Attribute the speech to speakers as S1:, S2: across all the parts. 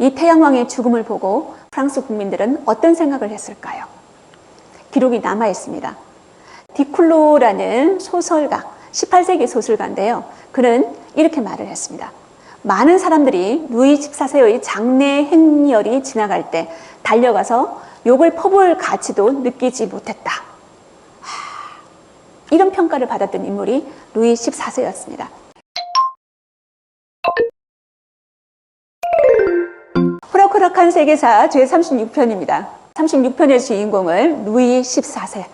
S1: 이 태양왕의 죽음을 보고 프랑스 국민들은 어떤 생각을 했을까요? 기록이 남아 있습니다. 디쿨로라는 소설가, 18세기 소설가인데요. 그는 이렇게 말을 했습니다. 많은 사람들이 루이 14세의 장례 행렬이 지나갈 때 달려가서 욕을 퍼부을 가치도 느끼지 못했다. 이런 평가를 받았던 인물이 루이 14세였습니다. 호락호락한 세계사 제36편입니다. 36편의 주인공은 루이 14세.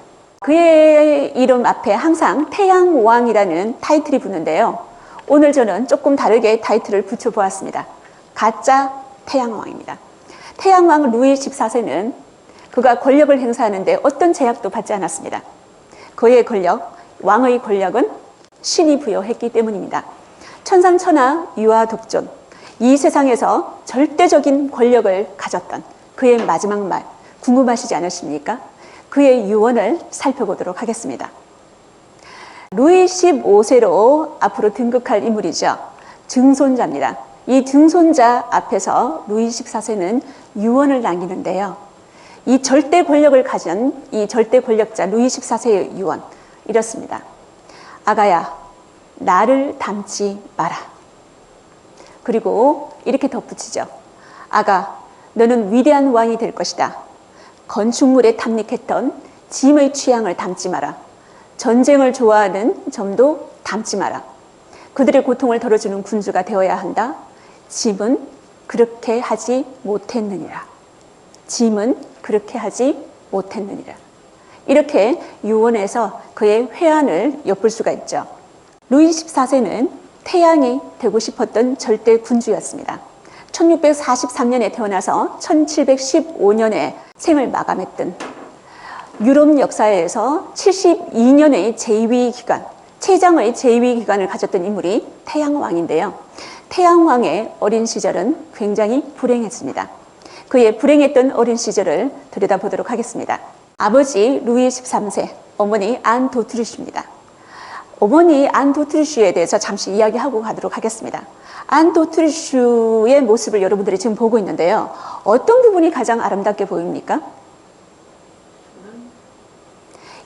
S1: 그의 이름 앞에 항상 태양왕이라는 타이틀이 붙는데요. 오늘 저는 조금 다르게 타이틀을 붙여보았습니다. 가짜 태양왕입니다. 태양왕 루이 14세는 그가 권력을 행사하는데 어떤 제약도 받지 않았습니다. 그의 권력, 왕의 권력은 신이 부여했기 때문입니다. 천상천하 유아독존, 이 세상에서 절대적인 권력을 가졌던 그의 마지막 말 궁금하시지 않으십니까? 그의 유언을 살펴보도록 하겠습니다. 루이 15세로 앞으로 등극할 인물이죠. 증손자입니다. 이 증손자 앞에서 루이 14세는 유언을 남기는데요. 이 절대 권력을 가진 이 절대 권력자 루이 14세의 유언 이렇습니다. 아가야, 나를 닮지 마라. 그리고 이렇게 덧붙이죠. 아가, 너는 위대한 왕이 될 것이다. 건축물에 탐닉했던 짐의 취향을 닮지 마라. 전쟁을 좋아하는 점도 닮지 마라. 그들의 고통을 덜어주는 군주가 되어야 한다. 짐은 그렇게 하지 못했느니라. 짐은 그렇게 하지 못했느니라. 이렇게 유언해서 그의 회한을 엿볼 수가 있죠. 루이 14세는 태양이 되고 싶었던 절대 군주였습니다. 1643년에 태어나서 1715년에 생을 마감했던 유럽 역사에서 72년의 재위 기간, 최장의 재위 기간을 가졌던 인물이 태양왕인데요. 태양왕의 어린 시절은 굉장히 불행했습니다. 그의 불행했던 어린 시절을 들여다보도록 하겠습니다. 아버지 루이 13세, 어머니 안 도트루시입니다. 어머니 안 도트루슈에 대해서 잠시 이야기하고 가도록 하겠습니다. 안 도트루슈의 모습을 여러분들이 지금 보고 있는데요. 어떤 부분이 가장 아름답게 보입니까?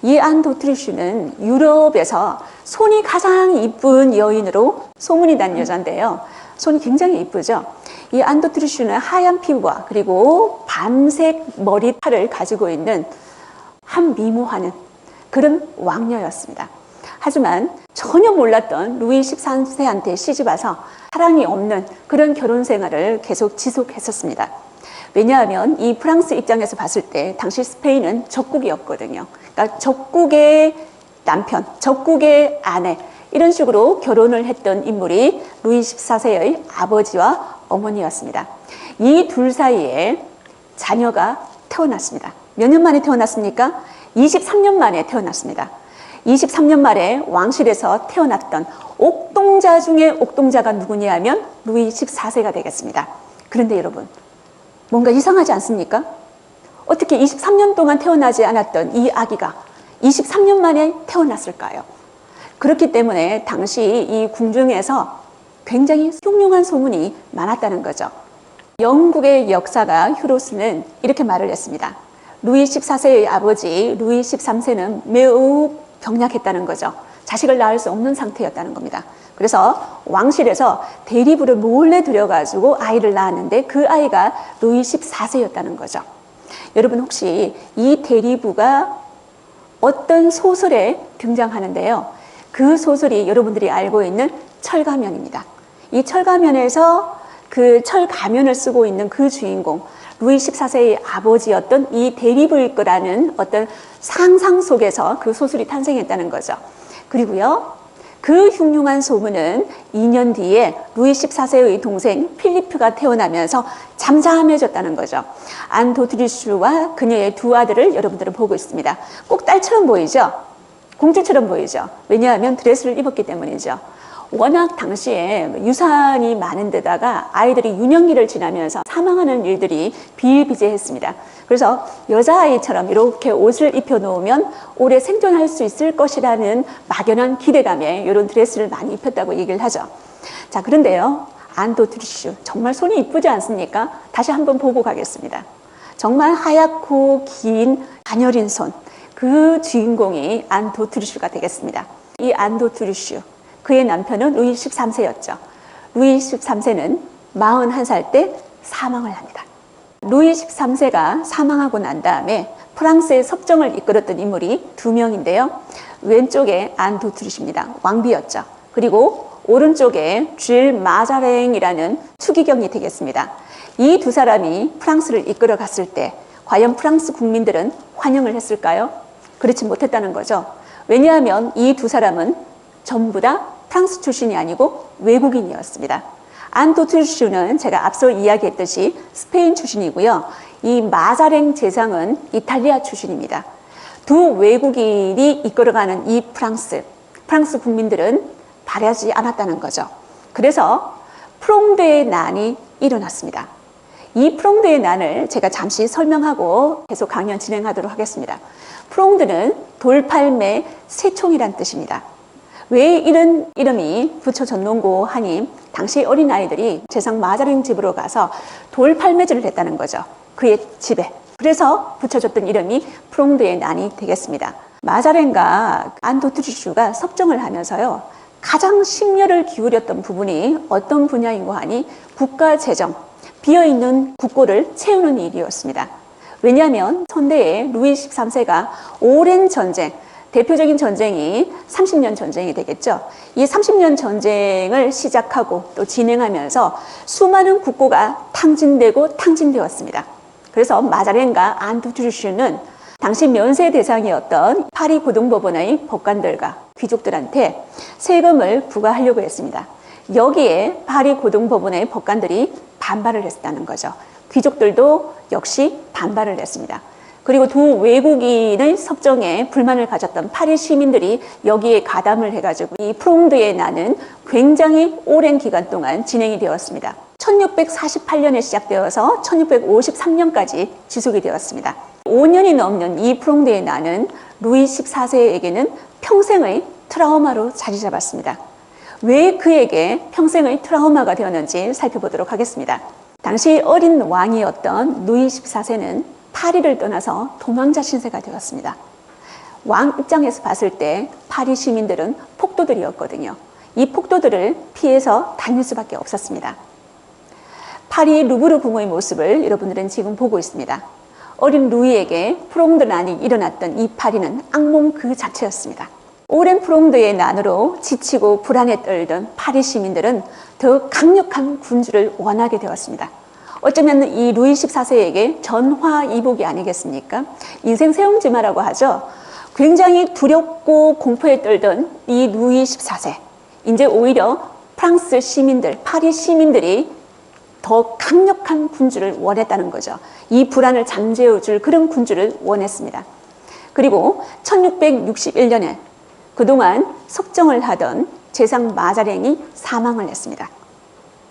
S1: 이 안 도트루슈는 유럽에서 손이 가장 이쁜 여인으로 소문이 난 여자인데요. 손이 굉장히 이쁘죠. 이 안 도트루슈는 하얀 피부와 그리고 밤색 머리털을 가지고 있는 한 미모하는 그런 왕녀였습니다. 하지만 전혀 몰랐던 루이 13세한테 시집와서 사랑이 없는 그런 결혼 생활을 계속 지속했었습니다. 왜냐하면 이 프랑스 입장에서 봤을 때 당시 스페인은 적국이었거든요. 그러니까 적국의 남편, 적국의 아내 이런 식으로 결혼을 했던 인물이 루이 14세의 아버지와 어머니였습니다. 이 둘 사이에 자녀가 태어났습니다. 몇 년 만에 태어났습니까? 23년 만에 태어났습니다. 23년 만에 왕실에서 태어났던 옥동자 중에 옥동자가 누구냐 하면 루이 14세가 되겠습니다. 그런데 여러분, 뭔가 이상하지 않습니까? 어떻게 23년 동안 태어나지 않았던 이 아기가 23년 만에 태어났을까요? 그렇기 때문에 당시 이 궁중에서 굉장히 흉흉한 소문이 많았다는 거죠. 영국의 역사가 휴로스는 이렇게 말을 했습니다. 루이 14세의 아버지 루이 13세는 매우 병약했다는 거죠. 자식을 낳을 수 없는 상태였다는 겁니다. 그래서 왕실에서 대리부를 몰래 들여가지고 아이를 낳았는데 그 아이가 루이 14세였다는 거죠. 여러분 혹시 이 대리부가 어떤 소설에 등장하는데요. 그 소설이 여러분들이 알고 있는 철가면입니다. 이 철가면에서 그 철가면을 쓰고 있는 그 주인공 루이 14세의 아버지였던 이 대리부일 거라는 어떤 상상 속에서 그 소설이 탄생했다는 거죠. 그리고요, 그 흉흉한 소문은 2년 뒤에 루이 14세의 동생 필리프가 태어나면서 잠잠해졌다는 거죠. 안 도트루슈와 그녀의 두 아들을 여러분들은 보고 있습니다. 꼭 딸처럼 보이죠? 공주처럼 보이죠? 왜냐하면 드레스를 입었기 때문이죠. 워낙 당시에 유산이 많은 데다가 아이들이 유년기를 지나면서 사망하는 일들이 비일비재했습니다. 그래서 여자아이처럼 이렇게 옷을 입혀놓으면 오래 생존할 수 있을 것이라는 막연한 기대감에 이런 드레스를 많이 입혔다고 얘기를 하죠. 자, 그런데요. 안도트리슈, 정말 손이 이쁘지 않습니까? 다시 한번 보고 가겠습니다. 정말 하얗고 긴 가녀린 손, 그 주인공이 안도트리슈가 되겠습니다. 이 안도트리슈, 그의 남편은 루이 13세였죠. 루이 13세는 41살 때 사망을 합니다. 루이 13세가 사망하고 난 다음에 프랑스의 섭정을 이끌었던 인물이 두 명인데요. 왼쪽에 안도트리슈입니다. 왕비였죠. 그리고 오른쪽에 줄 마자랭이라는 추기경이 되겠습니다. 이 두 사람이 프랑스를 이끌어 갔을 때 과연 프랑스 국민들은 환영을 했을까요? 그렇지 못했다는 거죠. 왜냐하면 이 두 사람은 전부 다 프랑스 출신이 아니고 외국인이었습니다. 안도트리슈는 제가 앞서 이야기했듯이 스페인 출신이고요. 이 마자랭 제상은 이탈리아 출신입니다. 두 외국인이 이끌어가는 이 프랑스 국민들은 바라지 않았다는 거죠. 그래서 프롱드의 난이 일어났습니다. 이 프롱드의 난을 제가 잠시 설명하고 계속 강연 진행하도록 하겠습니다. 프롱드는 돌팔매 새총이란 뜻입니다. 왜 이런 이름이 붙여졌는고 하니 당시 어린아이들이 제상 마자랭 집으로 가서 돌팔매질을 했다는 거죠. 그의 집에. 그래서 붙여졌던 이름이 프롱드의 난이 되겠습니다. 마자랭과 안도트리슈가 섭정을 하면서요. 가장 심려를 기울였던 부분이 어떤 분야인고 하니 국가재정, 비어있는 국고를 채우는 일이었습니다. 왜냐하면 선대의 루이 13세가 오랜 전쟁, 대표적인 전쟁이 30년 전쟁이 되겠죠. 이 30년 전쟁을 시작하고 또 진행하면서 수많은 국고가 탕진되었습니다. 그래서 마자랭과 안도트리슈는 당시 면세 대상이었던 파리 고등법원의 법관들과 귀족들한테 세금을 부과하려고 했습니다. 여기에 파리 고등법원의 법관들이 반발을 했다는 거죠. 귀족들도 역시 반발을 했습니다. 그리고 두 외국인의 섭정에 불만을 가졌던 파리 시민들이 여기에 가담을 해가지고 이 프롱드의 난은 굉장히 오랜 기간 동안 진행이 되었습니다. 1648년에 시작되어서 1653년까지 지속이 되었습니다. 5년이 넘는 이 프롱드의 난은 루이 14세에게는 평생의 트라우마로 자리 잡았습니다. 왜 그에게 평생의 트라우마가 되었는지 살펴보도록 하겠습니다. 당시 어린 왕이었던 루이 14세는 파리를 떠나서 도망자 신세가 되었습니다. 왕 입장에서 봤을 때 파리 시민들은 폭도들이었거든요. 이 폭도들을 피해서 다닐 수밖에 없었습니다. 파리 루브르 궁의 모습을 여러분들은 지금 보고 있습니다. 어린 루이에게 프롱드 난이 일어났던 이 파리는 악몽 그 자체였습니다. 오랜 프롱드의 난으로 지치고 불안에 떨던 파리 시민들은 더 강력한 군주를 원하게 되었습니다. 어쩌면 이 루이 14세에게 전화이복이 아니겠습니까? 인생 세움지마라고 하죠. 굉장히 두렵고 공포에 떨던 이 루이 14세. 이제 오히려 프랑스 시민들, 파리 시민들이 더 강력한 군주를 원했다는 거죠. 이 불안을 잠재워줄 그런 군주를 원했습니다. 그리고 1661년에 그동안 섭정을 하던 제상 마자랭이 사망을 했습니다.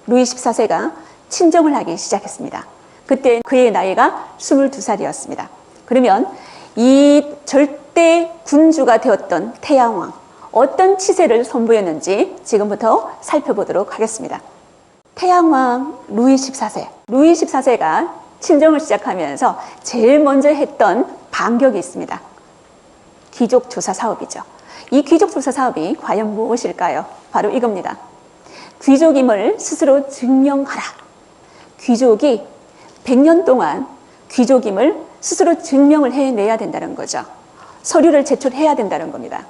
S1: 루이 14세가 친정을 하기 시작했습니다. 그때 그의 나이가 22살이었습니다. 그러면 이 절대 군주가 되었던 태양왕, 어떤 치세를 선보였는지 지금부터 살펴보도록 하겠습니다. 태양왕 루이 14세. 루이 14세가 친정을 시작하면서 제일 먼저 했던 반격이 있습니다. 귀족조사 사업이죠. 이 귀족조사 사업이 과연 무엇일까요? 바로 이겁니다. 귀족임을 스스로 증명하라. 귀족이 100년 동안 귀족임을 스스로 증명을 해내야 된다는 거죠. 서류를 제출해야 된다는 겁니다.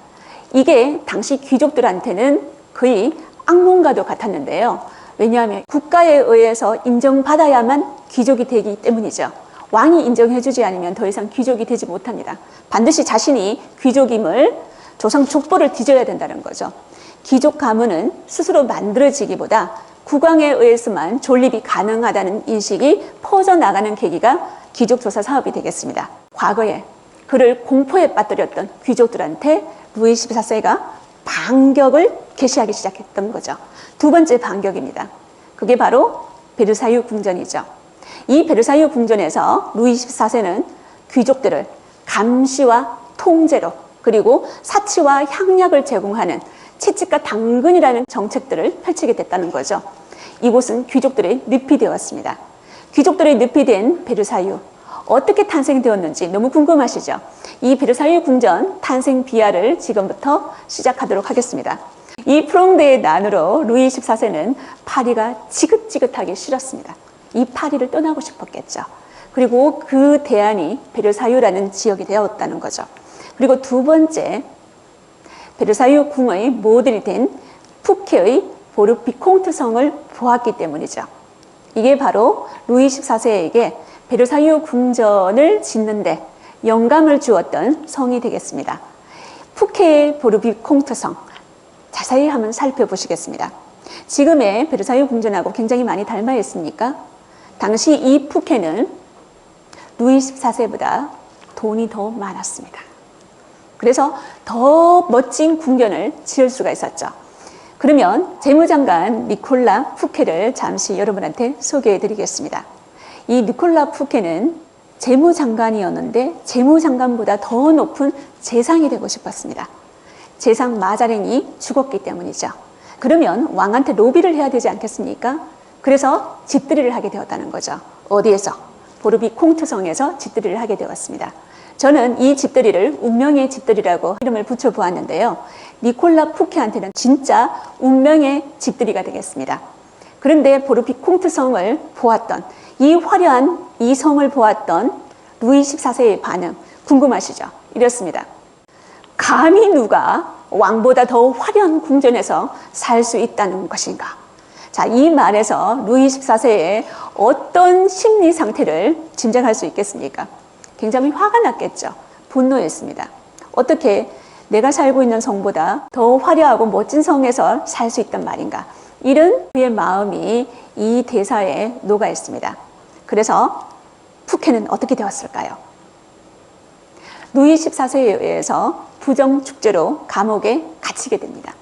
S1: 이게 당시 귀족들한테는 거의 악몽과도 같았는데요. 왜냐하면 국가에 의해서 인정받아야만 귀족이 되기 때문이죠. 왕이 인정해주지 않으면 더 이상 귀족이 되지 못합니다. 반드시 자신이 귀족임을 조상 족보를 뒤져야 된다는 거죠. 귀족 가문은 스스로 만들어지기보다 국왕에 의해서만 존립이 가능하다는 인식이 퍼져나가는 계기가 귀족조사 사업이 되겠습니다. 과거에 그를 공포에 빠뜨렸던 귀족들한테 루이 14세가 반격을 개시하기 시작했던 거죠. 두 번째 반격입니다. 그게 바로 베르사유 궁전이죠. 이 베르사유 궁전에서 루이 14세는 귀족들을 감시와 통제로 그리고 사치와 향약을 제공하는 채찍과 당근이라는 정책들을 펼치게 됐다는 거죠. 이곳은 귀족들의 늪이 되었습니다. 귀족들의 늪이 된 베르사유, 어떻게 탄생되었는지 너무 궁금하시죠? 이 베르사유 궁전 탄생 비하를 지금부터 시작하도록 하겠습니다. 이 프롱드의 난으로 루이 14세는 파리가 지긋지긋하게 싫었습니다. 이 파리를 떠나고 싶었겠죠. 그리고 그 대안이 베르사유라는 지역이 되었다는 거죠. 그리고 두 번째, 베르사유 궁의 모델이 된 푸케의 보르피콩트 성을 보았기 때문이죠. 이게 바로 루이 14세에게 베르사유 궁전을 짓는데 영감을 주었던 성이 되겠습니다. 푸케의 보르피콩트 성, 자세히 한번 살펴보시겠습니다. 지금의 베르사유 궁전하고 굉장히 많이 닮아 있습니까? 당시 이 푸케는 루이 14세보다 돈이 더 많았습니다. 그래서 더 멋진 궁전을 지을 수가 있었죠. 그러면 재무장관 니콜라 푸케를 잠시 여러분한테 소개해 드리겠습니다. 이 니콜라 푸케는 재무장관이었는데 재무장관보다 더 높은 재상이 되고 싶었습니다. 재상 마자랭이 죽었기 때문이죠. 그러면 왕한테 로비를 해야 되지 않겠습니까? 그래서 집들이를 하게 되었다는 거죠. 어디에서? 보르비콩트 성에서 집들이를 하게 되었습니다. 저는 이 집들이를 운명의 집들이라고 이름을 붙여보았는데요. 니콜라 푸케한테는 진짜 운명의 집들이가 되겠습니다. 그런데 보르피콩트 성을 보았던, 이 화려한 이 성을 보았던 루이 14세의 반응 궁금하시죠? 이렇습니다. 감히 누가 왕보다 더 화려한 궁전에서 살 수 있다는 것인가? 자, 이 말에서 루이 14세의 어떤 심리 상태를 짐작할 수 있겠습니까? 굉장히 화가 났겠죠. 분노했습니다. 어떻게 내가 살고 있는 성보다 더 화려하고 멋진 성에서 살 수 있단 말인가? 이런 그의 마음이 이 대사에 녹아 있습니다. 그래서 푸케는 어떻게 되었을까요? 루이 14세에 의해서 부정축제로 감옥에 갇히게 됩니다.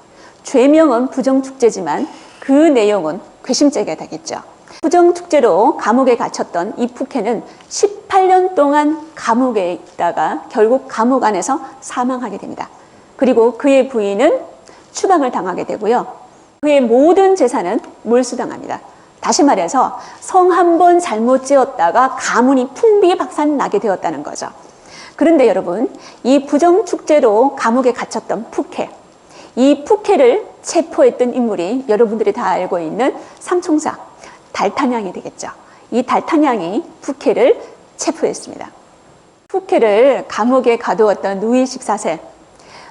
S1: 죄명은 부정축제지만 그 내용은 괘씸죄가 되겠죠. 부정축제로 감옥에 갇혔던 이 푸케는 18년 동안 감옥에 있다가 결국 감옥 안에서 사망하게 됩니다. 그리고 그의 부인은 추방을 당하게 되고요. 그의 모든 재산은 몰수당합니다. 다시 말해서 성 한 번 잘못 지었다가 가문이 풍비박산 나게 되었다는 거죠. 그런데 여러분, 이 부정축제로 감옥에 갇혔던 푸케, 이 푸케를 체포했던 인물이 여러분들이 다 알고 있는 삼총사 달타냥이 되겠죠. 이 달타냥이 푸케를 체포했습니다. 푸케를 감옥에 가두었던 루이 14세,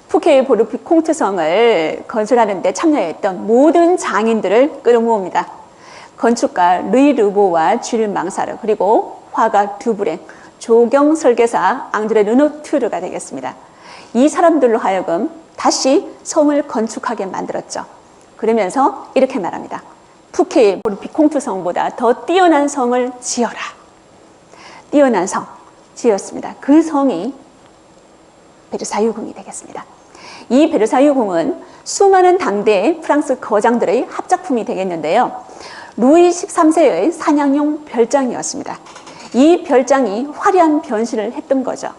S1: 푸케의 보르피콩트 성을 건설하는 데 참여했던 모든 장인들을 끌어모읍니다. 건축가 르이 르보와 줄 망사르, 그리고 화가 듀브랭, 조경 설계사 앙드레 르노투르가 되겠습니다. 이 사람들로 하여금 다시 성을 건축하게 만들었죠. 그러면서 이렇게 말합니다. 푸케의 보르피콩트 성보다 더 뛰어난 성을 지어라. 뛰어난 성 지었습니다. 그 성이 베르사유궁이 되겠습니다. 이 베르사유궁은 수많은 당대의 프랑스 거장들의 합작품이 되겠는데요. 루이 13세의 사냥용 별장이었습니다. 이 별장이 화려한 변신을 했던 거죠.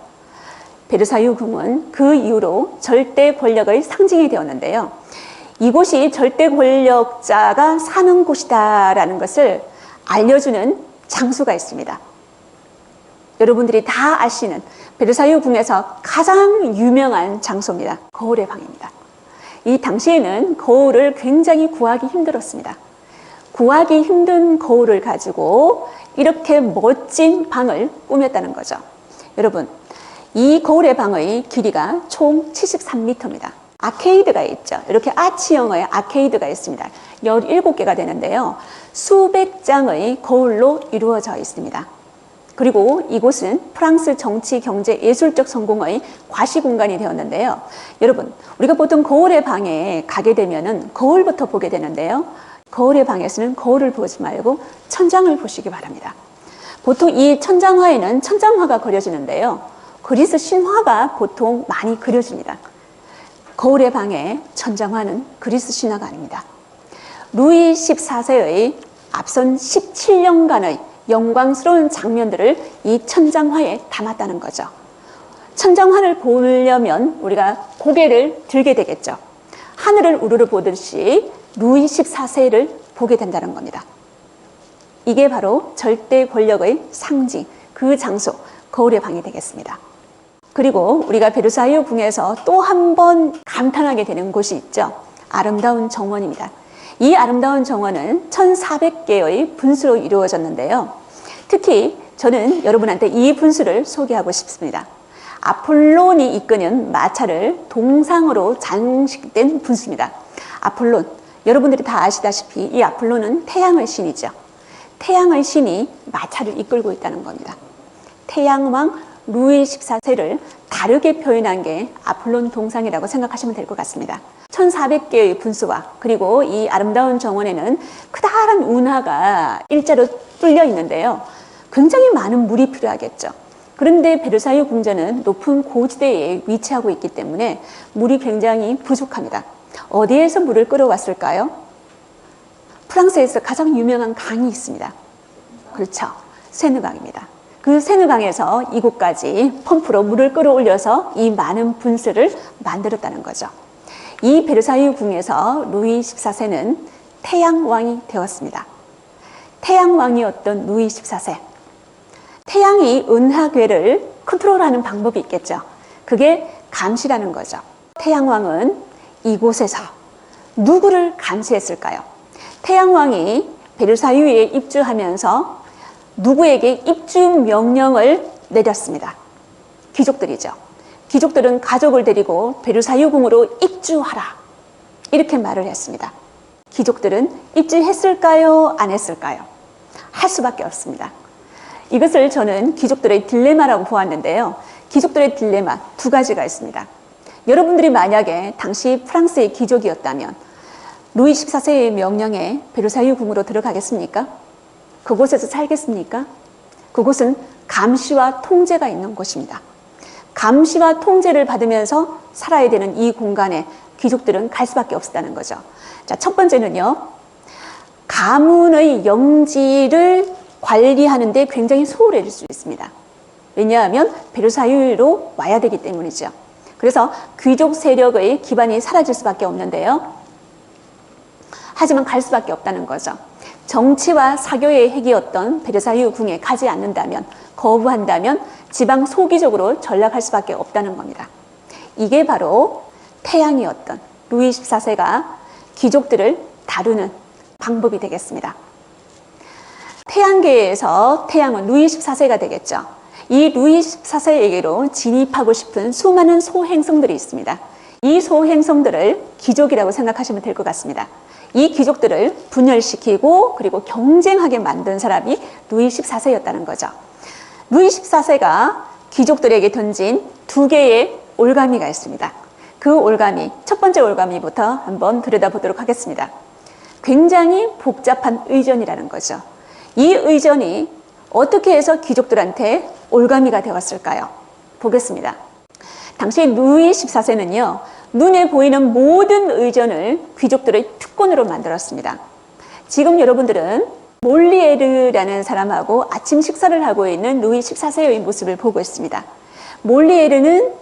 S1: 베르사유궁은 그 이후로 절대 권력의 상징이 되었는데요. 이곳이 절대 권력자가 사는 곳이다라는 것을 알려주는 장소가 있습니다. 여러분들이 다 아시는 베르사유궁에서 가장 유명한 장소입니다. 거울의 방입니다. 이 당시에는 거울을 굉장히 구하기 힘들었습니다. 구하기 힘든 거울을 가지고 이렇게 멋진 방을 꾸몄다는 거죠. 여러분, 이 거울의 방의 길이가 총 73m입니다. 아케이드가 있죠. 이렇게 아치형의 아케이드가 있습니다. 17개가 되는데요. 수백 장의 거울로 이루어져 있습니다. 그리고 이곳은 프랑스 정치, 경제, 예술적 성공의 과시 공간이 되었는데요. 여러분, 우리가 보통 거울의 방에 가게 되면은 거울부터 보게 되는데요. 거울의 방에서는 거울을 보지 말고 천장을 보시기 바랍니다. 보통 이 천장화에는 천장화가 그려지는데요. 그리스 신화가 보통 많이 그려집니다. 거울의 방에 천장화는 그리스 신화가 아닙니다. 루이 14세의 앞선 17년간의 영광스러운 장면들을 이 천장화에 담았다는 거죠. 천장화를 보려면 우리가 고개를 들게 되겠죠. 하늘을 우러러 보듯이 루이 14세를 보게 된다는 겁니다. 이게 바로 절대 권력의 상징, 그 장소, 거울의 방이 되겠습니다. 그리고 우리가 베르사유 궁에서 또 한 번 감탄하게 되는 곳이 있죠. 아름다운 정원입니다. 이 아름다운 정원은 1400개의 분수로 이루어졌는데요. 특히 저는 여러분한테 이 분수를 소개하고 싶습니다. 아폴론이 이끄는 마차를 동상으로 장식된 분수입니다. 아폴론, 여러분들이 다 아시다시피 이 아폴론은 태양의 신이죠. 태양의 신이 마차를 이끌고 있다는 겁니다. 태양왕 루이 14세를 다르게 표현한 게 아폴론 동상이라고 생각하시면 될 것 같습니다. 1400개의 분수와 그리고 이 아름다운 정원에는 크다란 운하가 일자로 뚫려 있는데요. 굉장히 많은 물이 필요하겠죠. 그런데 베르사유 궁전은 높은 고지대에 위치하고 있기 때문에 물이 굉장히 부족합니다. 어디에서 물을 끌어왔을까요? 프랑스에서 가장 유명한 강이 있습니다. 그렇죠. 세느강입니다. 그 세느강에서 이곳까지 펌프로 물을 끌어올려서 이 많은 분수를 만들었다는 거죠. 이 베르사유 궁에서 루이 14세는 태양왕이 되었습니다. 태양왕이었던 루이 14세. 태양이 은하궤를 컨트롤하는 방법이 있겠죠. 그게 감시라는 거죠. 태양왕은 이곳에서 누구를 감시했을까요? 태양왕이 베르사유에 입주하면서 누구에게 입주 명령을 내렸습니다. 귀족들이죠. 귀족들은 가족을 데리고 베르사유 궁으로 입주하라. 이렇게 말을 했습니다. 귀족들은 입주했을까요? 안 했을까요? 할 수밖에 없습니다. 이것을 저는 귀족들의 딜레마라고 보았는데요. 귀족들의 딜레마 두 가지가 있습니다. 여러분들이 만약에 당시 프랑스의 귀족이었다면 루이 14세의 명령에 베르사유 궁으로 들어가겠습니까? 그곳에서 살겠습니까? 그곳은 감시와 통제가 있는 곳입니다. 감시와 통제를 받으면서 살아야 되는 이 공간에 귀족들은 갈 수밖에 없었다는 거죠. 자, 첫 번째는요. 가문의 영지를 관리하는 데 굉장히 소홀해질 수 있습니다. 왜냐하면 베르사유로 와야 되기 때문이죠. 그래서 귀족 세력의 기반이 사라질 수밖에 없는데요. 하지만 갈 수밖에 없다는 거죠. 정치와 사교의 핵이었던 베르사유 궁에 가지 않는다면, 거부한다면 지방 소기적으로 전락할 수밖에 없다는 겁니다. 이게 바로 태양이었던 루이 14세가 귀족들을 다루는 방법이 되겠습니다. 태양계에서 태양은 루이 14세가 되겠죠. 이 루이 14세에게로 진입하고 싶은 수많은 소행성들이 있습니다. 이 소행성들을 귀족이라고 생각하시면 될 것 같습니다. 이 귀족들을 분열시키고 그리고 경쟁하게 만든 사람이 루이 14세였다는 거죠. 루이 14세가 귀족들에게 던진 두 개의 올가미가 있습니다. 그 올가미, 첫 번째 올가미부터 한번 들여다보도록 하겠습니다. 굉장히 복잡한 의전이라는 거죠. 이 의전이 어떻게 해서 귀족들한테 올가미가 되었을까요? 보겠습니다. 당시 루이 14세는요. 눈에 보이는 모든 의전을 귀족들의 특권으로 만들었습니다. 지금 여러분들은 몰리에르라는 사람하고 아침 식사를 하고 있는 루이 14세의 모습을 보고 있습니다. 몰리에르는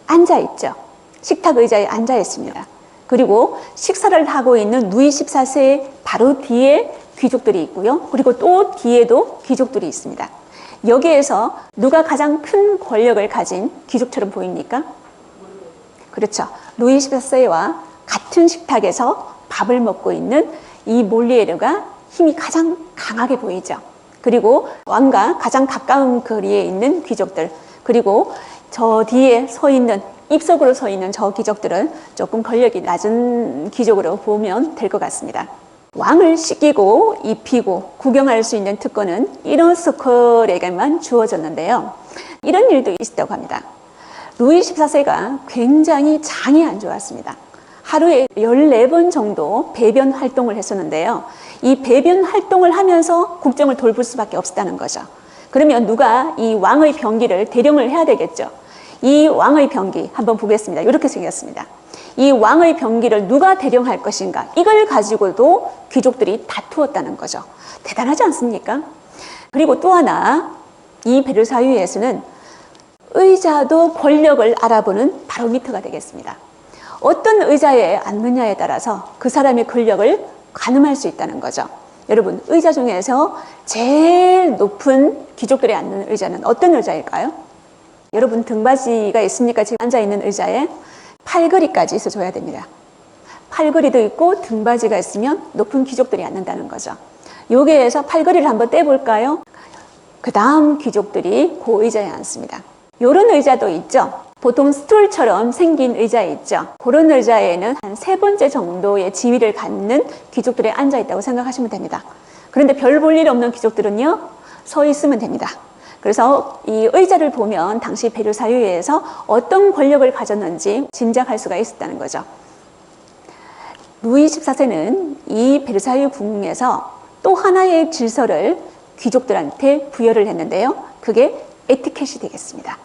S1: 앉아있죠. 식탁 의자에 앉아있습니다. 그리고 식사를 하고 있는 루이 14세의 바로 뒤에 귀족들이 있고요. 그리고 또 뒤에도 귀족들이 있습니다. 여기에서 누가 가장 큰 권력을 가진 귀족처럼 보입니까? 그렇죠. 루이 14세와 같은 식탁에서 밥을 먹고 있는 이 몰리에르가 힘이 가장 강하게 보이죠. 그리고 왕과 가장 가까운 거리에 있는 귀족들, 그리고 저 뒤에 서 있는, 입속으로 서 있는 저 귀족들은 조금 권력이 낮은 귀족으로 보면 될 것 같습니다. 왕을 씻기고 입히고 구경할 수 있는 특권은 이너서클에게만 주어졌는데요. 이런 일도 있었다고 합니다. 루이 14세가 굉장히 장이 안 좋았습니다. 하루에 14번 정도 배변 활동을 했었는데요. 이 배변 활동을 하면서 국정을 돌볼 수밖에 없었다는 거죠. 그러면 누가 이 왕의 병기를 대령을 해야 되겠죠. 이 왕의 병기 한번 보겠습니다. 이렇게 생겼습니다. 이 왕의 병기를 누가 대령할 것인가, 이걸 가지고도 귀족들이 다투었다는 거죠. 대단하지 않습니까? 그리고 또 하나, 이 베르사유에서는 의자도 권력을 알아보는 바로미터가 되겠습니다. 어떤 의자에 앉느냐에 따라서 그 사람의 권력을 가늠할 수 있다는 거죠. 여러분, 의자 중에서 제일 높은 귀족들이 앉는 의자는 어떤 의자일까요? 여러분, 등받이가 있습니까? 지금 앉아있는 의자에 팔걸이까지 있어줘야 됩니다. 팔걸이도 있고 등받이가 있으면 높은 귀족들이 앉는다는 거죠. 여기에서 팔걸이를 한번 떼볼까요? 그 다음 귀족들이 그 의자에 앉습니다. 이런 의자도 있죠. 보통 스툴처럼 생긴 의자 있죠. 그런 의자에는 한 3번째 정도의 지위를 갖는 귀족들이 앉아있다고 생각하시면 됩니다. 그런데 별 볼 일 없는 귀족들은요, 서 있으면 됩니다. 그래서 이 의자를 보면 당시 베르사유에서 어떤 권력을 가졌는지 짐작할 수가 있었다는 거죠. 루이 14세는 이 베르사유 궁에서 또 하나의 질서를 귀족들한테 부여를 했는데요. 그게 에티켓이 되겠습니다.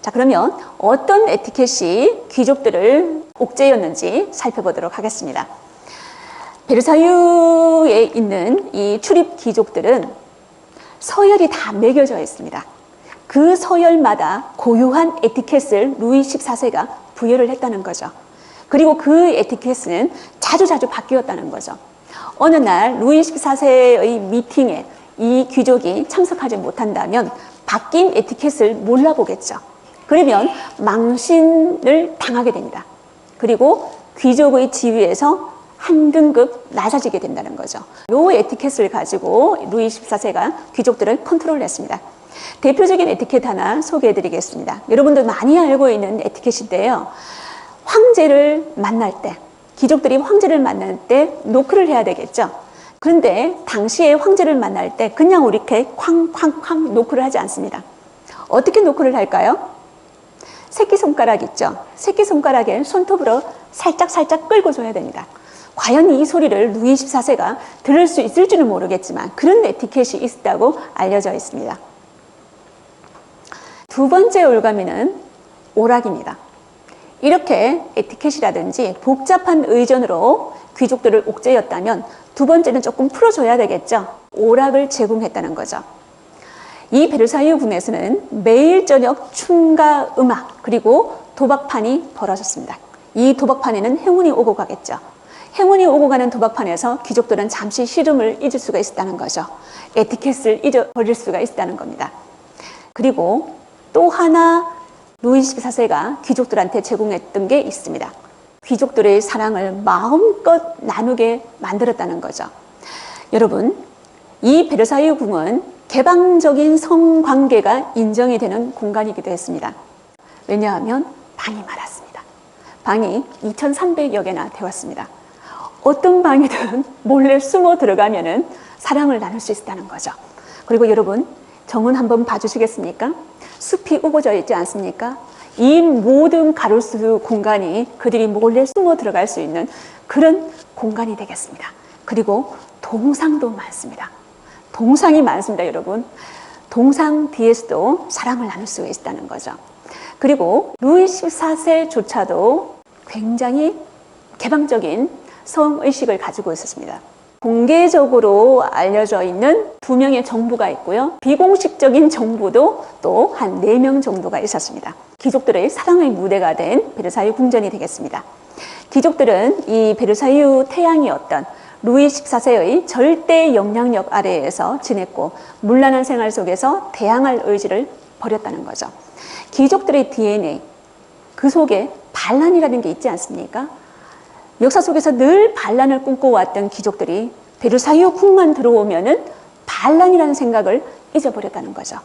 S1: 자, 그러면 어떤 에티켓이 귀족들을 옥죄였는지 살펴보도록 하겠습니다. 베르사유에 있는 이 출입 귀족들은 서열이 다 매겨져 있습니다. 그 서열마다 고유한 에티켓을 루이 14세가 부여를 했다는 거죠. 그리고 그 에티켓은 자주 바뀌었다는 거죠. 어느 날 루이 14세의 미팅에 이 귀족이 참석하지 못한다면 바뀐 에티켓을 몰라보겠죠. 그러면 망신을 당하게 됩니다. 그리고 귀족의 지위에서 한 등급 낮아지게 된다는 거죠. 이 에티켓을 가지고 루이 14세가 귀족들을 컨트롤했습니다. 대표적인 에티켓 하나 소개해드리겠습니다. 여러분들 많이 알고 있는 에티켓인데요. 황제를 만날 때, 귀족들이 황제를 만날 때 노크를 해야 되겠죠. 그런데 당시에 황제를 만날 때 그냥 이렇게 쾅쾅쾅 노크를 하지 않습니다. 어떻게 노크를 할까요? 새끼손가락 있죠. 새끼손가락에 손톱으로 살짝 끌고줘야 됩니다. 과연 이 소리를 루이 14세가 들을 수 있을지는 모르겠지만 그런 에티켓이 있다고 알려져 있습니다. 두 번째 올가미는 오락입니다. 이렇게 에티켓이라든지 복잡한 의전으로 귀족들을 옥죄였다면 두 번째는 조금 풀어줘야 되겠죠. 오락을 제공했다는 거죠. 이 베르사유 궁에서는 매일 저녁 춤과 음악 그리고 도박판이 벌어졌습니다. 이 도박판에는 행운이 오고 가겠죠. 행운이 오고 가는 도박판에서 귀족들은 잠시 시름을 잊을 수가 있었다는 거죠. 에티켓을 잊어버릴 수가 있었다는 겁니다. 그리고 또 하나 루이 14세가 귀족들한테 제공했던 게 있습니다. 귀족들의 사랑을 마음껏 나누게 만들었다는 거죠. 여러분, 이 베르사유 궁은 개방적인 성관계가 인정이 되는 공간이기도 했습니다. 왜냐하면 방이 많았습니다. 방이 2,300여 개나 되었습니다. 어떤 방이든 몰래 숨어 들어가면은 사랑을 나눌 수 있다는 거죠. 그리고 여러분, 정원 한번 봐주시겠습니까? 숲이 우거져 있지 않습니까? 이 모든 가로수 공간이 그들이 몰래 숨어 들어갈 수 있는 그런 공간이 되겠습니다. 그리고 동상도 많습니다. 동상이 많습니다, 여러분. 동상 뒤에서도 사랑을 나눌 수가 있다는 거죠. 그리고 루이 14세조차도 굉장히 개방적인 성의식을 가지고 있었습니다. 공개적으로 알려져 있는 2명의 정부가 있고요. 비공식적인 정부도 또 한 4명 정도가 있었습니다. 귀족들의 사랑의 무대가 된 베르사유 궁전이 되겠습니다. 귀족들은 이 베르사유 태양이었던 루이 14세의 절대 영향력 아래에서 지냈고 문란한 생활 속에서 대항할 의지를 버렸다는 거죠. 귀족들의 DNA, 그 속에 반란이라는 게 있지 않습니까? 역사 속에서 늘 반란을 꿈꿔왔던 귀족들이 베르사유 궁만 들어오면은 반란이라는 생각을 잊어버렸다는 거죠.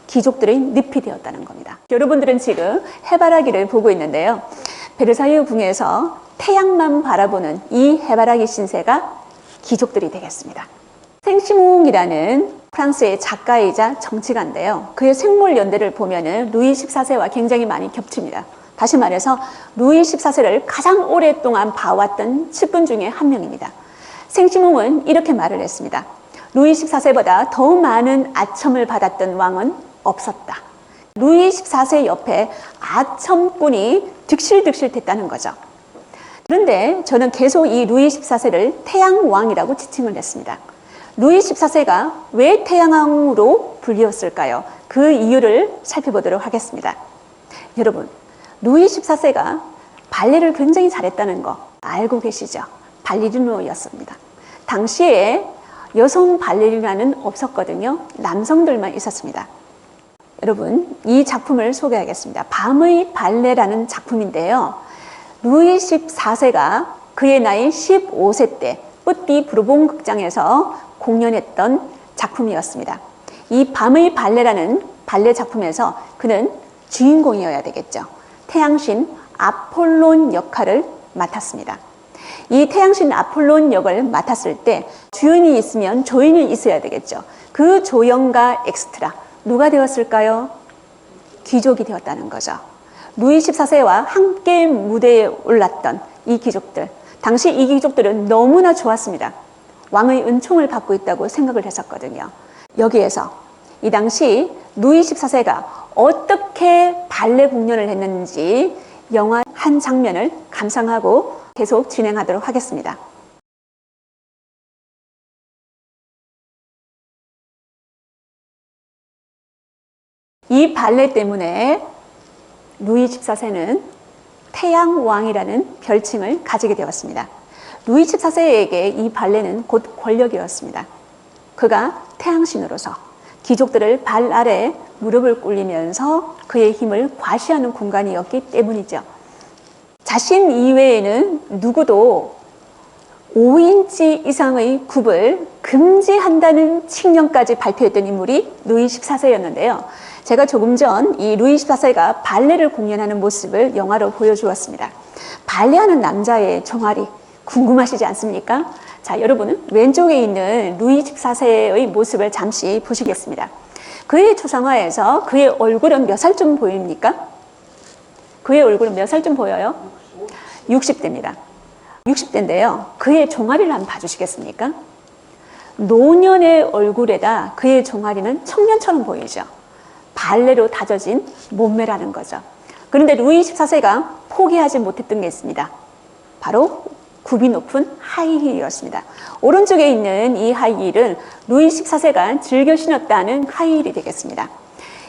S1: 귀족들의 늪이 되었다는 겁니다. 여러분들은 지금 해바라기를 보고 있는데요. 베르사유 궁에서 태양만 바라보는 이 해바라기 신세가 귀족들이 되겠습니다. 생시몽이라는 프랑스의 작가이자 정치가인데요. 그의 생물 연대를 보면은 루이 14세와 굉장히 많이 겹칩니다. 다시 말해서 루이 14세를 가장 오랫동안 봐왔던 측근 중에 한 명입니다. 생시몽은 이렇게 말을 했습니다. 루이 14세보다 더 많은 아첨을 받았던 왕은 없었다. 루이 14세 옆에 아첨꾼이 득실득실 됐다는 거죠. 그런데 저는 계속 이 루이 14세를 태양왕이라고 지칭을 했습니다. 루이 14세가 왜 태양왕으로 불리웠을까요? 그 이유를 살펴보도록 하겠습니다. 여러분, 루이 14세가 발레를 굉장히 잘했다는 거 알고 계시죠? 발리리노였습니다. 당시에 여성 발레리나는 없었거든요. 남성들만 있었습니다. 여러분, 이 작품을 소개하겠습니다. 밤의 발레라는 작품인데요. 루이 14세가 그의 나이 15세 때 뿌띠 부르봉 극장에서 공연했던 작품이었습니다. 이 밤의 발레라는 발레 작품에서 그는 주인공이어야 되겠죠. 태양신 아폴론 역할을 맡았습니다. 이 태양신 아폴론 역을 맡았을 때 주연이 있으면 조연이 있어야 되겠죠. 그 조연과 엑스트라 누가 되었을까요? 귀족이 되었다는 거죠. 루이 14세와 함께 무대에 올랐던 이 귀족들, 당시 이 귀족들은 너무나 좋았습니다. 왕의 은총을 받고 있다고 생각을 했었거든요. 여기에서 이 당시 루이 14세가 어떻게 발레 공연을 했는지 영화 한 장면을 감상하고 계속 진행하도록 하겠습니다. 이 발레 때문에 루이 14세는 태양왕이라는 별칭을 가지게 되었습니다. 루이 14세에게 이 발레는 곧 권력이었습니다. 그가 태양신으로서 귀족들을 발 아래 무릎을 꿇리면서 그의 힘을 과시하는 공간이었기 때문이죠. 자신 이외에는 누구도 5인치 이상의 굽을 금지한다는 칙령까지 발표했던 인물이 루이 14세였는데요. 제가 조금 전 이 루이 14세가 발레를 공연하는 모습을 영화로 보여주었습니다. 발레하는 남자의 종아리 궁금하시지 않습니까? 자, 여러분은 왼쪽에 있는 루이 14세의 모습을 잠시 보시겠습니다. 그의 초상화에서 그의 얼굴은 몇 살쯤 보입니까? 그의 얼굴은 몇 살쯤 보여요? 60대입니다. 60대인데요. 그의 종아리를 한번 봐주시겠습니까? 노년의 얼굴에다 그의 종아리는 청년처럼 보이죠. 발레로 다져진 몸매라는 거죠. 그런데 루이 14세가 포기하지 못했던 게 있습니다. 바로 굽이 높은 하이힐이었습니다. 오른쪽에 있는 이 하이힐은 루이 14세가 즐겨 신었다는 하이힐이 되겠습니다.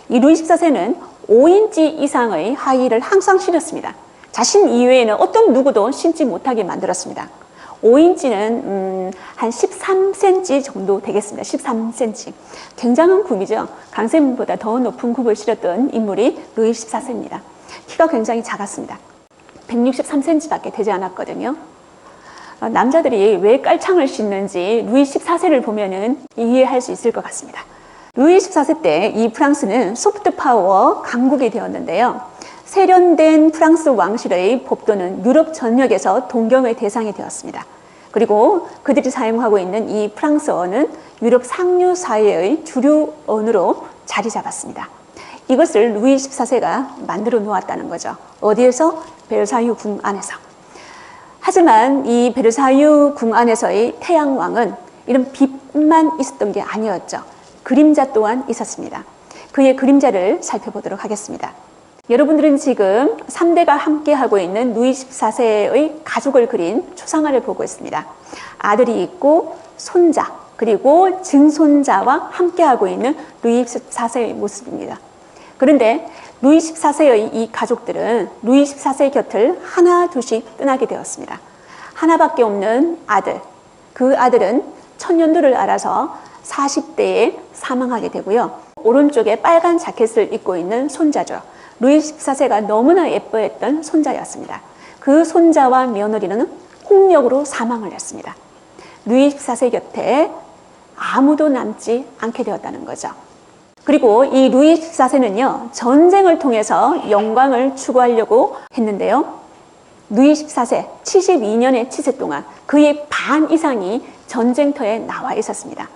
S1: 이 루이 14세는 5인치 이상의 하이힐을 항상 신었습니다. 자신 이외에는 어떤 누구도 신지 못하게 만들었습니다. 5인치는 한 13cm 정도 되겠습니다. 13cm. 굉장한 굽이죠. 강쌤보다 더 높은 굽을 실었던 인물이 루이 14세입니다. 키가 굉장히 작았습니다. 163cm밖에 되지 않았거든요. 남자들이 왜 깔창을 신는지 루이 14세를 보면은 이해할 수 있을 것 같습니다. 루이 14세 때 이 프랑스는 소프트 파워 강국이 되었는데요. 세련된 프랑스 왕실의 법도는 유럽 전역에서 동경의 대상이 되었습니다. 그리고 그들이 사용하고 있는 이 프랑스어는 유럽 상류 사회의 주류 언어로 자리 잡았습니다. 이것을 루이 14세가 만들어 놓았다는 거죠. 어디에서? 베르사유 궁 안에서. 하지만 이 베르사유 궁 안에서의 태양왕은 이런 빛만 있었던 게 아니었죠. 그림자 또한 있었습니다. 그의 그림자를 살펴보도록 하겠습니다. 여러분들은 지금 3대가 함께하고 있는 루이 14세의 가족을 그린 초상화를 보고 있습니다. 아들이 있고 손자 그리고 증손자와 함께하고 있는 루이 14세의 모습입니다. 그런데 루이 14세의 이 가족들은 루이 14세 곁을 하나 둘씩 떠나게 되었습니다. 하나밖에 없는 아들, 그 아들은 천년도를 알아서 40대에 사망하게 되고요. 오른쪽에 빨간 자켓을 입고 있는 손자죠. 루이 14세가 너무나 예뻐했던 손자였습니다. 그 손자와 며느리는 홍역으로 사망을 했습니다. 루이 14세 곁에 아무도 남지 않게 되었다는 거죠. 그리고 이 루이 14세는요, 전쟁을 통해서 영광을 추구하려고 했는데요. 루이 14세 72년의 치세 동안 그의 반 이상이 전쟁터에 나와 있었습니다.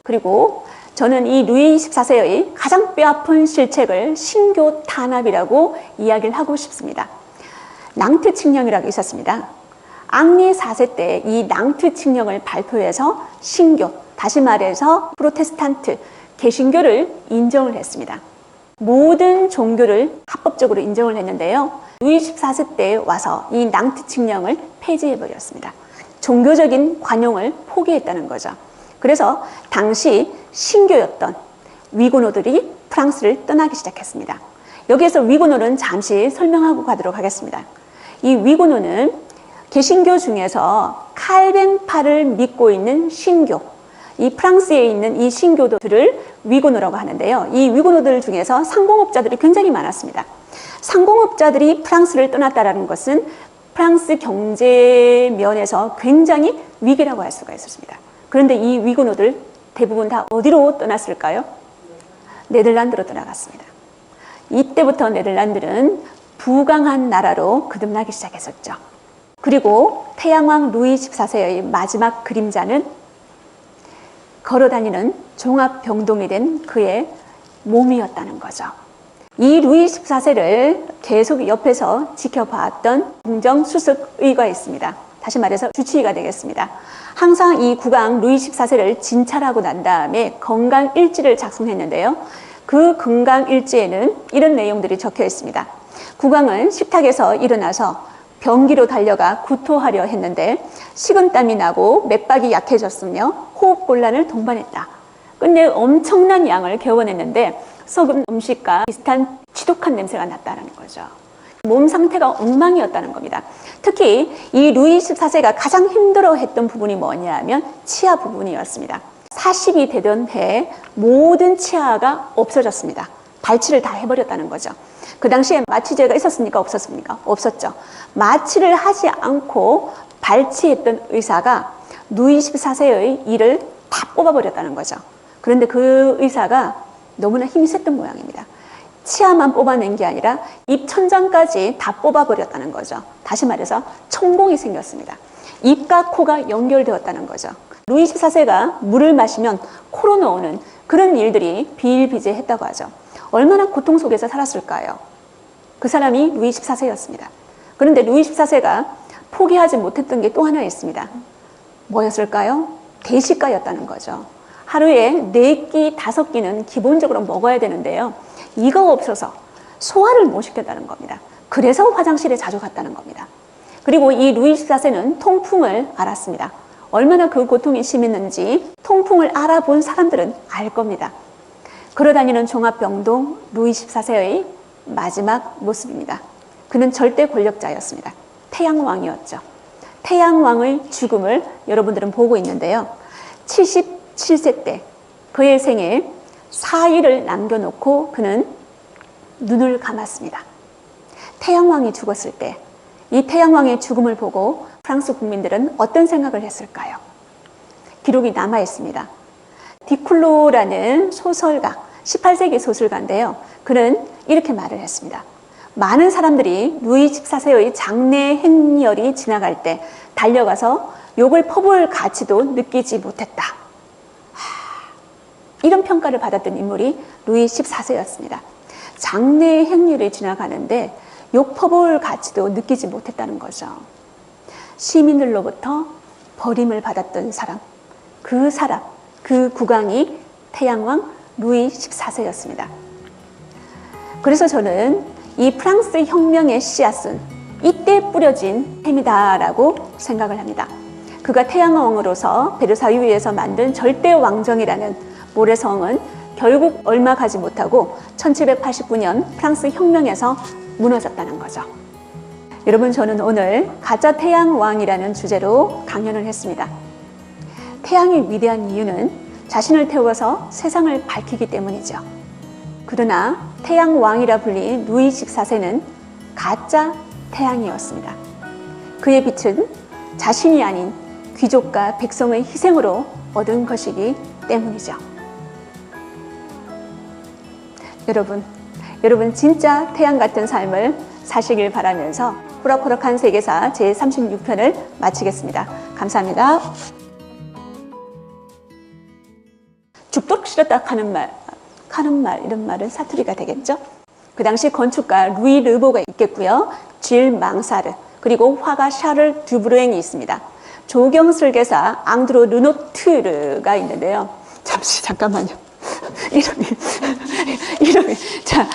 S1: 그리고 저는 이 루이 14세의 가장 뼈아픈 실책을 신교 탄압이라고 이야기를 하고 싶습니다. 낭트 칙령이라고 있었습니다. 앙리 4세 때 이 낭트 칙령을 발표해서 신교, 다시 말해서 프로테스탄트, 개신교를 인정을 했습니다. 모든 종교를 합법적으로 인정을 했는데요. 루이 14세 때 와서 이 낭트 칙령을 폐지해버렸습니다. 종교적인 관용을 포기했다는 거죠. 그래서 당시 신교였던 위고노들이 프랑스를 떠나기 시작했습니다. 여기에서 위고노는 잠시 설명하고 가도록 하겠습니다. 이 위고노는 개신교 중에서 칼뱅파를 믿고 있는 신교, 이 프랑스에 있는 이 신교도들을 위고노라고 하는데요. 이 위고노들 중에서 상공업자들이 굉장히 많았습니다. 상공업자들이 프랑스를 떠났다는 것은 프랑스 경제 면에서 굉장히 위기라고 할 수가 있었습니다. 그런데 이 위고노들 대부분 다 어디로 떠났을까요? 네덜란드로 떠나갔습니다. 이때부터 네덜란드는 부강한 나라로 거듭나기 시작했었죠. 그리고 태양왕 루이 14세의 마지막 그림자는 걸어다니는 종합병동이 된 그의 몸이었다는 거죠. 이 루이 14세를 계속 옆에서 지켜봤던 공정수석의가 있습니다. 다시 말해서 주치의가 되겠습니다. 항상 이 국왕 루이 14세를 진찰하고 난 다음에 건강일지를 작성했는데요. 그 건강일지에는 이런 내용들이 적혀 있습니다. 국왕은 식탁에서 일어나서 변기로 달려가 구토하려 했는데 식은땀이 나고 맥박이 약해졌으며 호흡곤란을 동반했다. 근데 엄청난 양을 개원했는데 썩은 음식과 비슷한 지독한 냄새가 났다는 거죠. 몸 상태가 엉망이었다는 겁니다. 특히 이 루이 14세가 가장 힘들어했던 부분이 뭐냐면 치아 부분이었습니다. 40이 되던 해에 모든 치아가 없어졌습니다. 발치를 다 해버렸다는 거죠. 그 당시에 마취제가 있었습니까? 없었습니까? 없었죠. 마취를 하지 않고 발치했던 의사가 루이 14세의 이를 다 뽑아버렸다는 거죠. 그런데 그 의사가 너무나 힘이 셌던 모양입니다. 치아만 뽑아낸 게 아니라 입 천장까지 다 뽑아버렸다는 거죠. 다시 말해서 천공이 생겼습니다. 입과 코가 연결되었다는 거죠. 루이 14세가 물을 마시면 코로 나오는 그런 일들이 비일비재했다고 하죠. 얼마나 고통 속에서 살았을까요? 그 사람이 루이 14세였습니다. 그런데 루이 14세가 포기하지 못했던 게 또 하나 있습니다. 뭐였을까요? 대식가였다는 거죠. 하루에 4끼, 5끼는 기본적으로 먹어야 되는데요. 이거 없어서 소화를 못 시켰다는 겁니다. 그래서 화장실에 자주 갔다는 겁니다. 그리고 이 루이 14세는 통풍을 알았습니다. 얼마나 그 고통이 심했는지 통풍을 알아본 사람들은 알 겁니다. 걸어다니는 종합병동 루이 14세의 마지막 모습입니다. 그는 절대 권력자였습니다. 태양왕이었죠. 태양왕의 죽음을 여러분들은 보고 있는데요. 77세 때 그의 생일 4일을 남겨놓고 그는 눈을 감았습니다. 태양왕이 죽었을 때 이 태양왕의 죽음을 보고 프랑스 국민들은 어떤 생각을 했을까요? 기록이 남아 있습니다. 디쿨로라는 소설가, 18세기 소설가인데요. 그는 이렇게 말을 했습니다. 많은 사람들이 루이 14세의 장례 행렬이 지나갈 때 달려가서 욕을 퍼부을 가치도 느끼지 못했다. 이런 평가를 받았던 인물이 루이 14세였습니다. 장례 행렬이 지나가는데 욕 퍼부을 가치도 느끼지 못했다는 거죠. 시민들로부터 버림을 받았던 사람, 그 국왕이 태양왕 루이 14세였습니다. 그래서 저는 이 프랑스 혁명의 씨앗은 이때 뿌려진 햄이다라고 생각을 합니다. 그가 태양왕으로서 베르사유에서 만든 절대 왕정이라는 모래성은 결국 얼마 가지 못하고 1789년 프랑스 혁명에서 무너졌다는 거죠. 여러분, 저는 오늘 가짜 태양왕이라는 주제로 강연을 했습니다. 태양이 위대한 이유는 자신을 태워서 세상을 밝히기 때문이죠. 그러나 태양왕이라 불린 루이 14세는 가짜 태양이었습니다. 그의 빛은 자신이 아닌 귀족과 백성의 희생으로 얻은 것이기 때문이죠. 여러분 진짜 태양 같은 삶을 사시길 바라면서 호락호락한 세계사 제36편을 마치겠습니다. 감사합니다. 죽도록 싫었다 하는 말 이런 말은 사투리가 되겠죠. 그 당시 건축가 루이 르보가 있겠고요. 질 망사르, 그리고 화가 샤를 듀브르eng이 있습니다. 조경 설계사 앙드로 르노트르가 있는데요. 잠깐만요. 이름이 자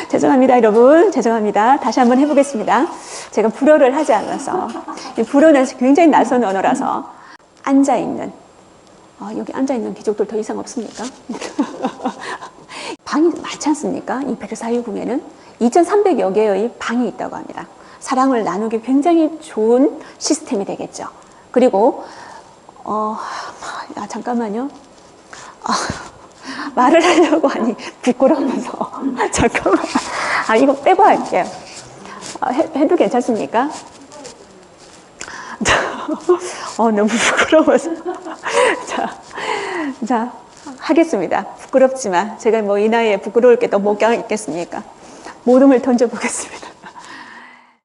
S1: 죄송합니다, 여러분. 죄송합니다. 다시 한번 해보겠습니다. 제가 불어를 하지 않아서, 불어는 굉장히 낯선 언어라서. 여기 앉아있는 귀족들 더 이상 없습니까? 방이 많지 않습니까? 이 베르사유 궁에는 2300여 개의 방이 있다고 합니다. 사랑을 나누기 굉장히 좋은 시스템이 되겠죠. 그리고 잠깐만요. 말을 하려고 하니 부끄러워서 잠깐만. 이거 빼고 할게요. 해도 괜찮습니까? 너무 부끄러워서. 자, 하겠습니다. 부끄럽지만 제가 뭐 이 나이에 부끄러울 게 또 못 있겠습니까? 모둠을 던져보겠습니다.